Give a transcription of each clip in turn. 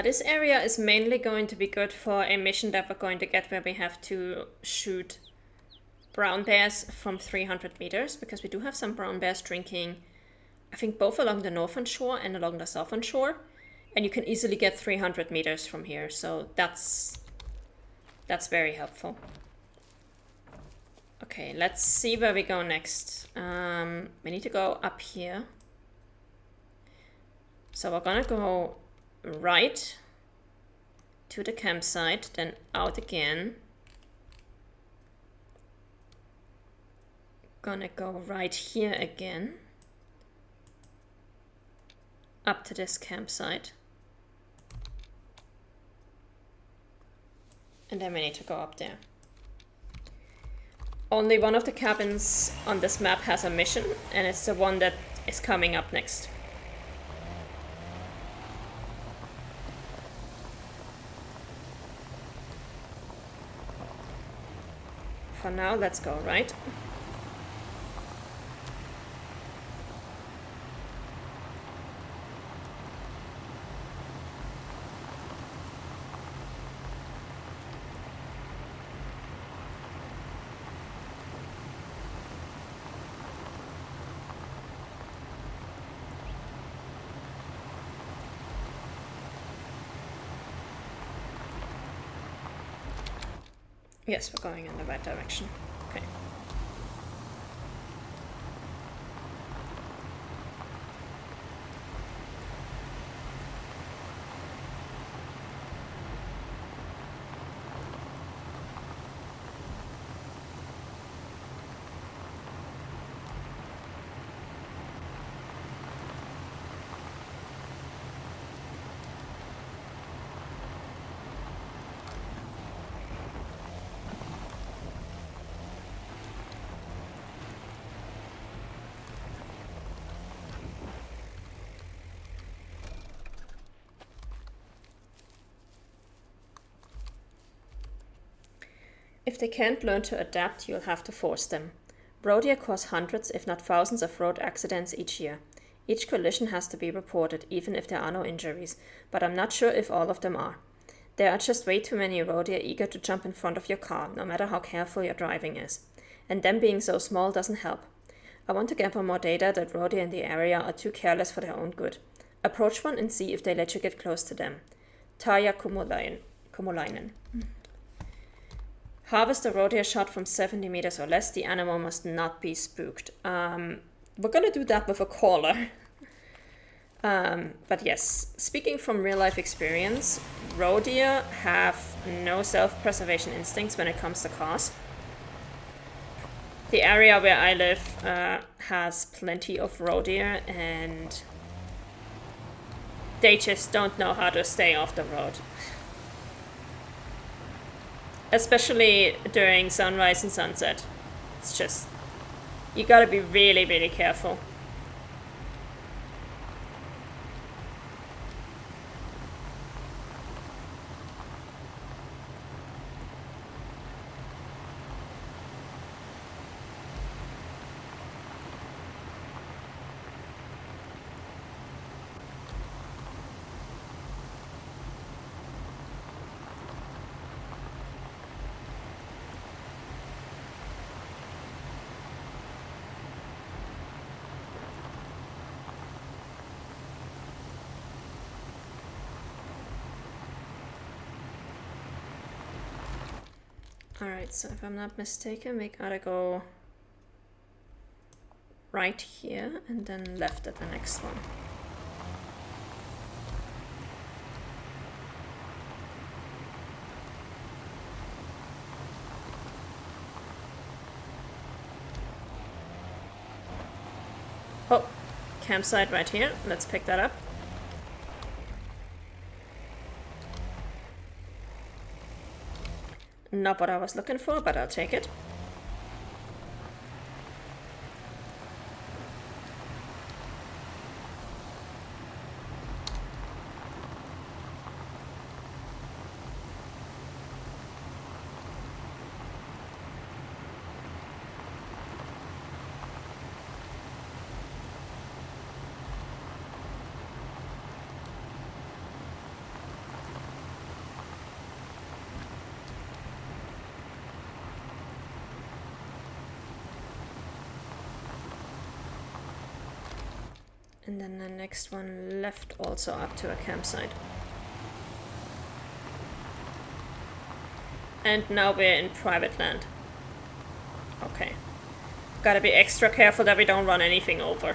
This area is mainly going to be good for a mission that we're going to get where we have to shoot brown bears from 300 meters, because we do have some brown bears drinking, I think, both along the northern shore and along the southern shore. And you can easily get 300 meters from here, so that's very helpful. Okay, let's see where we go next. We need to go up here. So we're gonna go right to the campsite, then out again. Gonna go right here again. Up to this campsite. And then we need to go up there. Only one of the cabins on this map has a mission, and it's the one that is coming up next. For now, let's go right. Yes, we're going in the right direction. Okay. If they can't learn to adapt, you'll have to force them. Rhodia cause hundreds, if not thousands, of road accidents each year. Each collision has to be reported, even if there are no injuries, but I'm not sure if all of them are. There are just way too many Rhodia eager to jump in front of your car, no matter how careful your driving is. And them being so small doesn't help. I want to gather more data that Rhodia in the area are too careless for their own good. Approach one and see if they let you get close to them. Tarja Kumulainen. Harvest a Rhodia shot from 70 meters or less. The animal must not be spooked. We're gonna do that with a caller. But yes, speaking from real life experience, Rhodia have no self-preservation instincts when it comes to cars. The area where I live has plenty of Rhodia, and they just don't know how to stay off the road. Especially during sunrise and sunset. It's just, you gotta be really, really careful. Alright, so if I'm not mistaken, we gotta go right here and then left at the next one. Oh, campsite right here. Let's pick that up. Not what I was looking for, but I'll take it. And then the next one left also up to a campsite. And now we're in private land. Okay. Gotta be extra careful that we don't run anything over.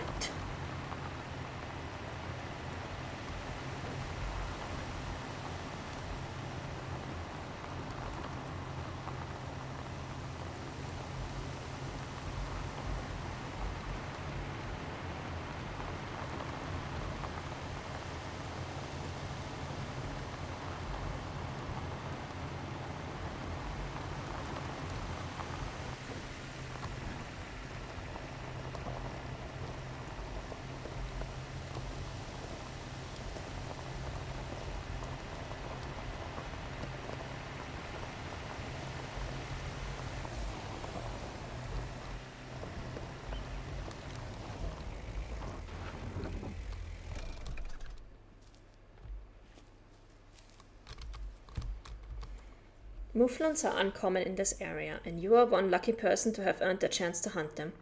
Mouflons are uncommon in this area, and you are one lucky person to have earned the chance to hunt them.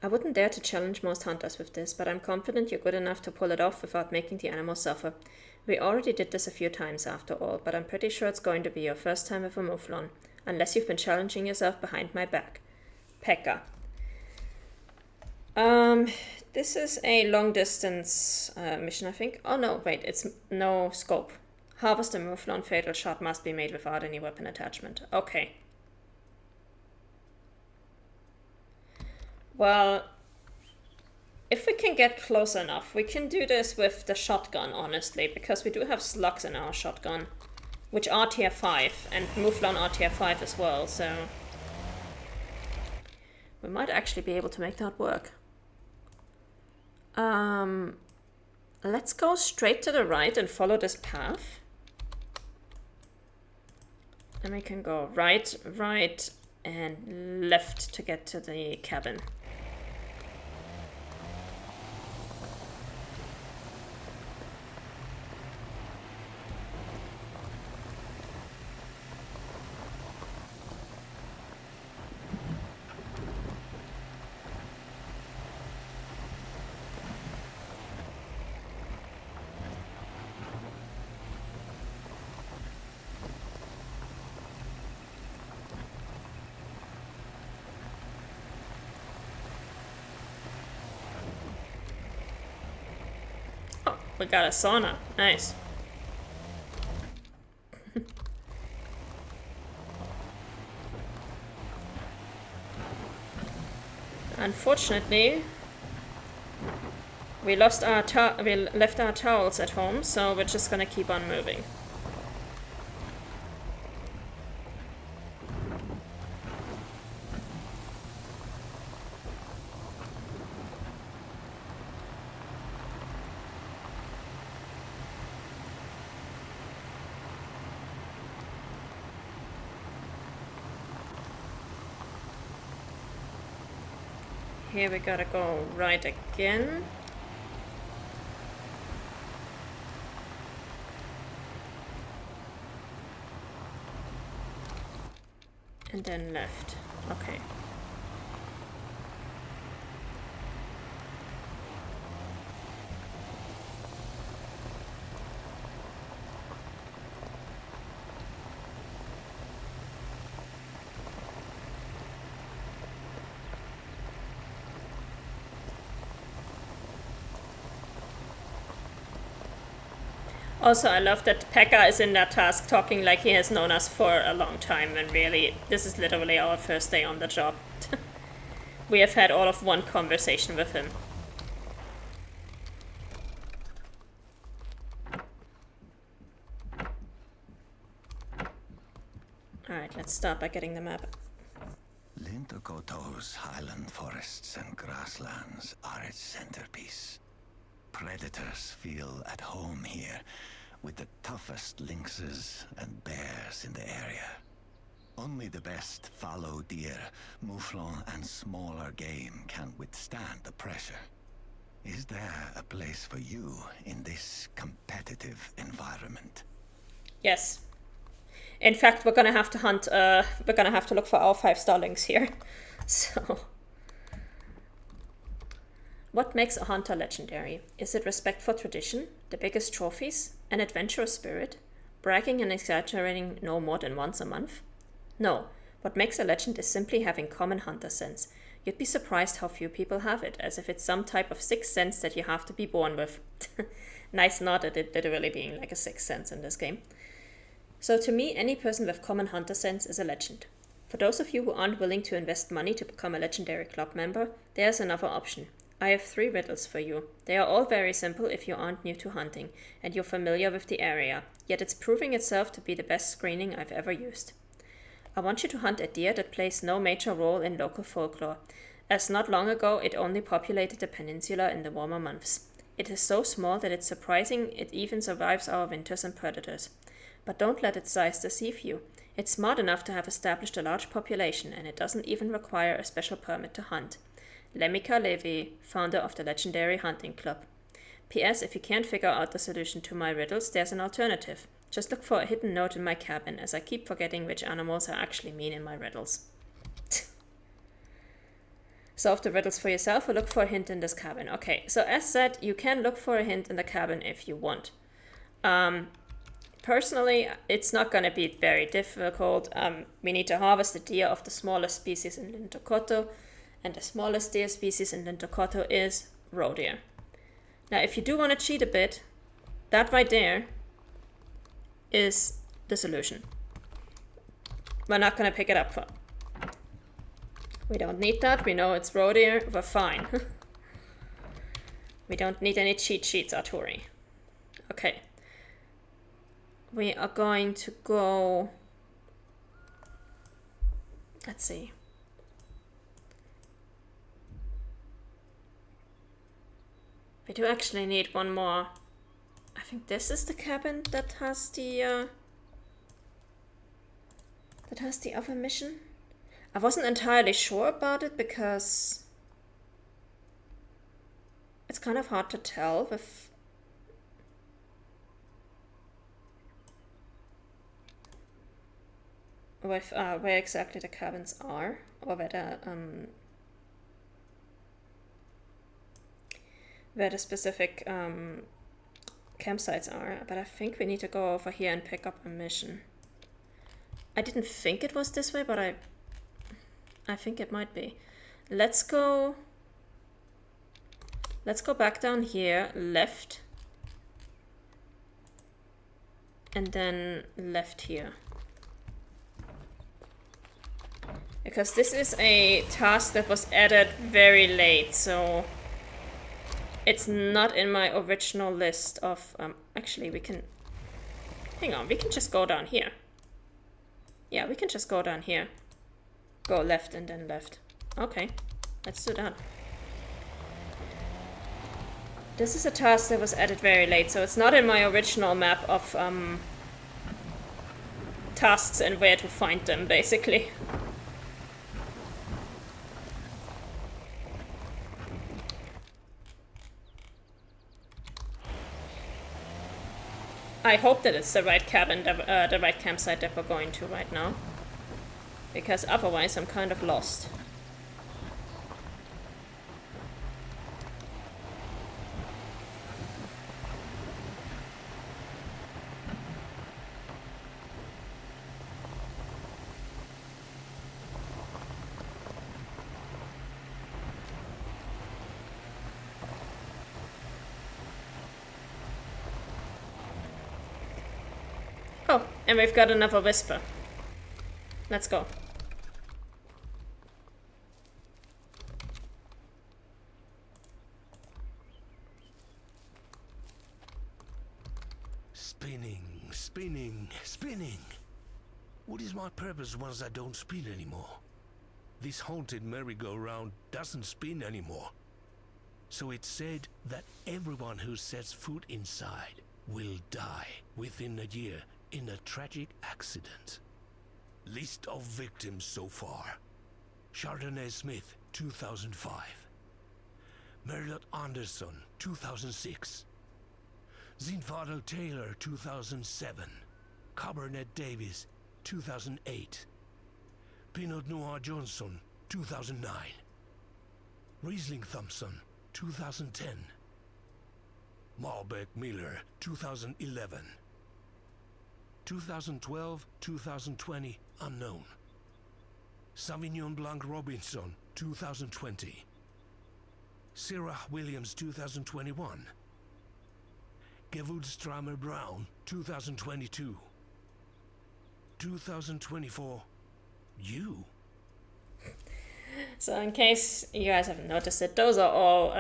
I wouldn't dare to challenge most hunters with this, but I'm confident you're good enough to pull it off without making the animals suffer. We already did this a few times after all, but I'm pretty sure it's going to be your first time with a mouflon, unless you've been challenging yourself behind my back. Pekka. This is a long distance mission, I think. Oh no, wait, it's no scope. Harvest a mouflon, fatal shot must be made without any weapon attachment. Okay. Well, if we can get close enough, we can do this with the shotgun, honestly, because we do have slugs in our shotgun, which are tier 5, and mouflon are tier 5 as well, so we might actually be able to make that work. Let's go straight to the right and follow this path. And we can go right, right, and left to get to the cabin. We got a sauna. Nice. Unfortunately, we left our towels at home, so we're just gonna keep on moving. Here we gotta go right again. And then left. Okay. Also, I love that Pekka is in that task talking like he has known us for a long time, and really, this is literally our first day on the job. We have had all of one conversation with him. Alright, let's start by getting the map. Lintokoto's highland forests and grasslands are its centerpiece. Predators feel at home here, with the toughest lynxes and bears in the area. Only the best fallow deer, mouflon and smaller game can withstand the pressure. Is there a place for you in this competitive environment? Yes. In fact, we're gonna have to hunt, we're gonna have to look for our 5-star lynx here. So... What makes a hunter legendary? Is it respect for tradition, the biggest trophies, an adventurous spirit, bragging and exaggerating no more than once a month? No, what makes a legend is simply having common hunter sense. You'd be surprised how few people have it, as if it's some type of sixth sense that you have to be born with. Nice nod at it literally being like a sixth sense in this game. So to me, any person with common hunter sense is a legend. For those of you who aren't willing to invest money to become a legendary club member, there's another option. I have 3 riddles for you. They are all very simple if you aren't new to hunting, and you're familiar with the area, yet it's proving itself to be the best screening I've ever used. I want you to hunt a deer that plays no major role in local folklore, as not long ago it only populated the peninsula in the warmer months. It is so small that it's surprising it even survives our winters and predators. But don't let its size deceive you. It's smart enough to have established a large population, and it doesn't even require a special permit to hunt. Lemika Levi, founder of the legendary hunting club. P.S. If you can't figure out the solution to my riddles, there's an alternative. Just look for a hidden note in my cabin, as I keep forgetting which animals I actually mean in my riddles. Solve the riddles for yourself or look for a hint in this cabin. Okay, so as said, you can look for a hint in the cabin if you want. Personally, it's not going to be very difficult. We need to harvest the deer of the smallest species in Lintokoto, and the smallest deer species in Lintokoto is roe deer. Now, if you do want to cheat a bit, that right there is the solution. We're not going to pick it up for. We don't need that. We know it's roe deer. We're fine. We don't need any cheat sheets, Arturi. Okay. We are going to go. Let's see. We do actually need one more. I think this is the cabin that has the other mission. I wasn't entirely sure about it because it's kind of hard to tell with where exactly the cabins are, or where the specific campsites are, but I think we need to go over here and pick up a mission. I didn't think it was this way, but I think it might be. Let's go back down here, left, and then left here. Because this is a task that was added very late, so it's not in my original list of... actually, we can... Hang on, we can just go down here. Yeah, we can just go down here. Go left and then left. Okay, let's do that. This is a task that was added very late, so it's not in my original map of tasks and where to find them, basically. I hope that it's the right cabin, the right campsite that we're going to right now. Because otherwise I'm kind of lost. Oh, and we've got another whisper. Let's go. Spinning, spinning, spinning. What is my purpose once I don't spin anymore? This haunted merry-go-round doesn't spin anymore. So it's said that everyone who sets foot inside will die within a year in a tragic accident. List of victims so far. Chardonnay Smith, 2005. Merlot Anderson, 2006. Zinfandel Taylor, 2007. Cabernet Davis, 2008. Pinot Noir Johnson, 2009. Riesling Thompson, 2010. Malbec Miller, 2011. 2012, 2020, unknown. Sauvignon Blanc Robinson, 2020. Syrah Williams, 2021. Gewürztraminer Brown, 2022. 2024, you. So in case you guys haven't noticed it, those are all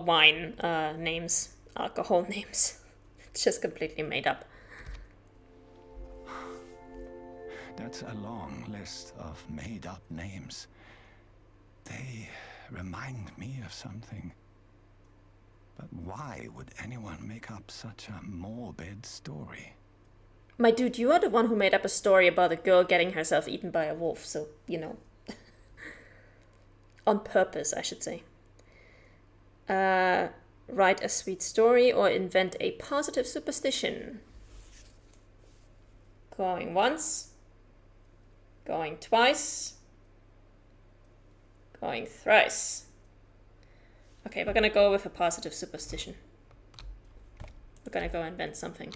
wine names, alcohol names. It's just completely made up. That's a long list of made-up names. They remind me of something. But why would anyone make up such a morbid story? My dude, you are the one who made up a story about a girl getting herself eaten by a wolf, so, you know. On purpose, I should say. Write a sweet story or invent a positive superstition. Going once. Going twice. Going thrice. Okay, we're gonna go with a positive superstition. We're gonna go invent something.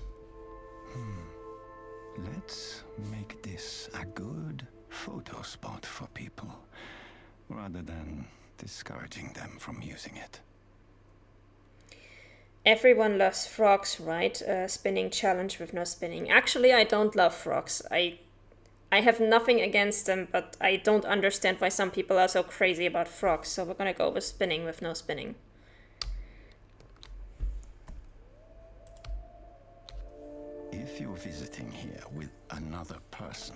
Let's make this a good photo spot for people, rather than discouraging them from using it. Everyone loves frogs, right? Spinning challenge with no spinning. Actually, I don't love frogs. I have nothing against them, but I don't understand why some people are so crazy about frogs. So we're gonna go with spinning with no spinning. If you're visiting here with another person,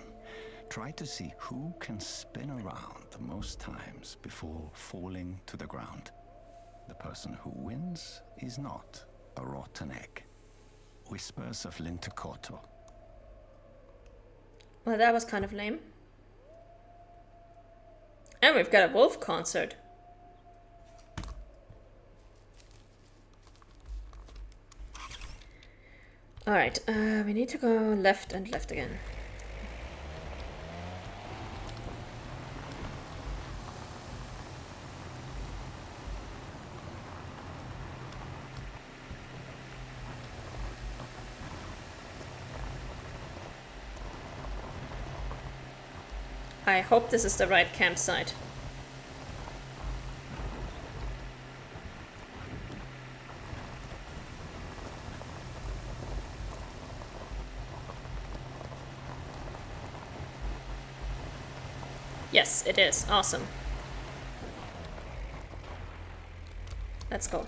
try to see who can spin around the most times before falling to the ground. The person who wins is not a rotten egg. Whispers of Lintecorto. Well, that was kind of lame. And we've got a wolf concert. Alright, we need to go left and left again. I hope this is the right campsite. Yes, it is. Awesome. Let's go.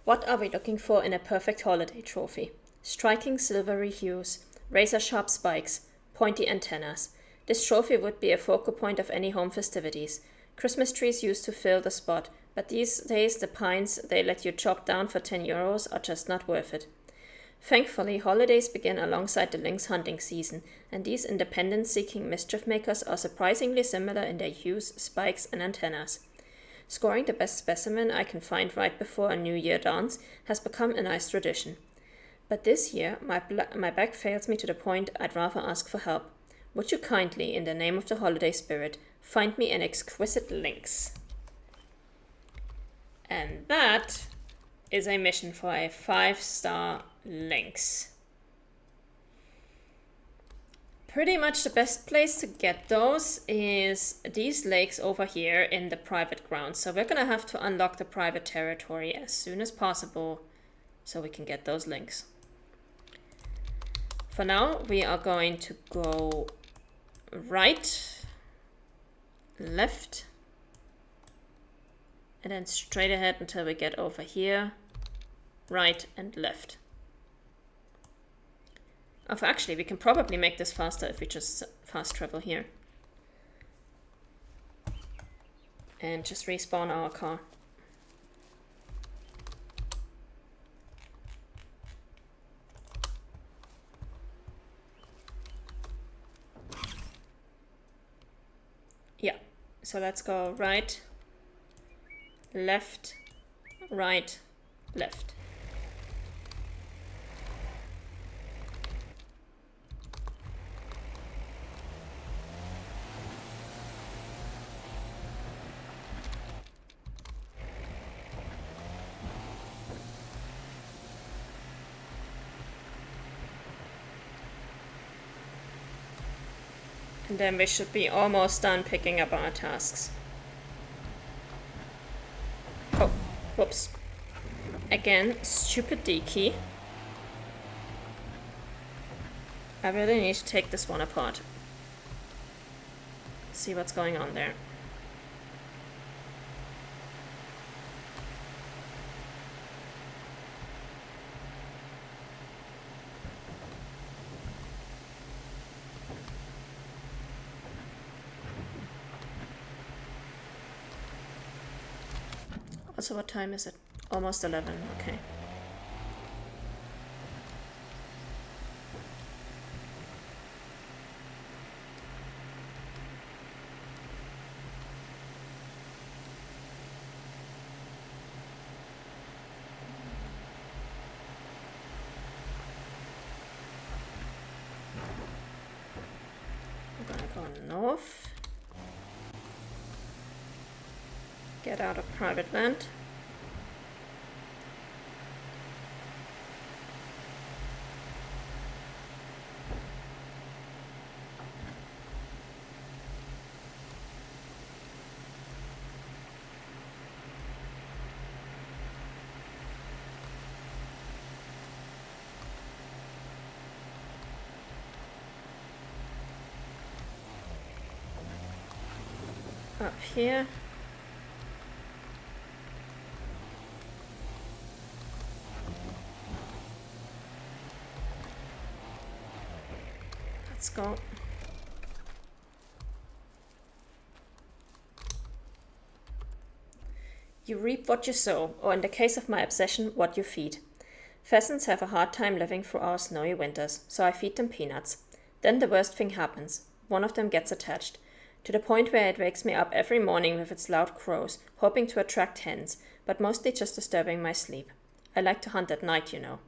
What are we looking for in a perfect holiday trophy? Striking silvery hues, razor-sharp spikes, pointy antennas. This trophy would be a focal point of any home festivities. Christmas trees used to fill the spot, but these days the pines they let you chop down for 10 euros are just not worth it. Thankfully, holidays begin alongside the lynx hunting season, and these independence-seeking mischief makers are surprisingly similar in their hues, spikes, and antennas. Scoring the best specimen I can find right before a New Year dance has become a nice tradition. But this year, my back fails me to the point I'd rather ask for help. Would you kindly, in the name of the holiday spirit, find me an exquisite lynx? And that is a mission for a 5-star lynx. Pretty much the best place to get those is these lakes over here in the private grounds. So we're gonna have to unlock the private territory as soon as possible so we can get those lynx. For now, we are going to go right, left, and then straight ahead until we get over here, right and left. Actually, we can probably make this faster if we just fast travel here. And just respawn our car. Yeah, so let's go right, left, right, left. And then we should be almost done picking up our tasks. Oh, whoops. Again, stupid D key. I really need to take this one apart. See what's going on there. Also, what time is it? Almost 11, okay. I'm gonna go north. Get out of private land. Up here. Let's go. You reap what you sow, or in the case of my obsession, what you feed. Pheasants have a hard time living through our snowy winters, so I feed them peanuts. Then the worst thing happens. One of them gets attached, to the point where it wakes me up every morning with its loud crows, hoping to attract hens, but mostly just disturbing my sleep. I like to hunt at night, you know.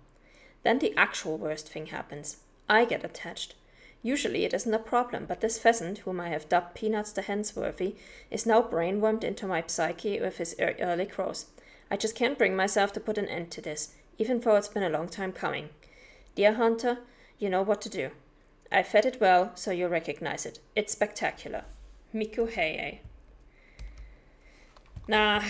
Then the actual worst thing happens. I get attached. Usually it isn't a problem, but this pheasant, whom I have dubbed Peanuts the Hensworthy, is now brainwormed into my psyche with his early crows. I just can't bring myself to put an end to this, even though it's been a long time coming. Dear Hunter, you know what to do. I fed it well, so you'll recognize it. It's spectacular. Miku Heie. Now,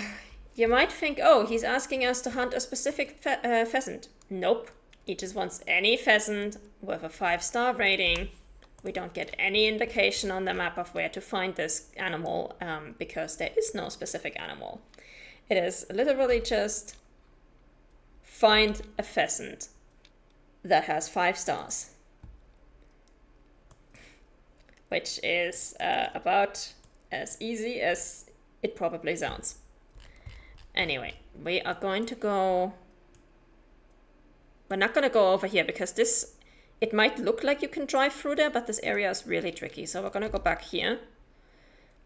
you might think, oh, he's asking us to hunt a specific pheasant. Nope. He just wants any pheasant with a 5-star rating. We don't get any indication on the map of where to find this animal because there is no specific animal. It is literally just find a pheasant that has 5 stars. Which is about as easy as it probably sounds. Anyway, we are going to go... We're not going to go over here because this... It might look like you can drive through there, but this area is really tricky. So we're going to go back here.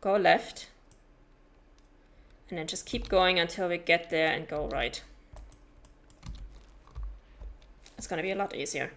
Go left. And then just keep going until we get there and go right. It's going to be a lot easier.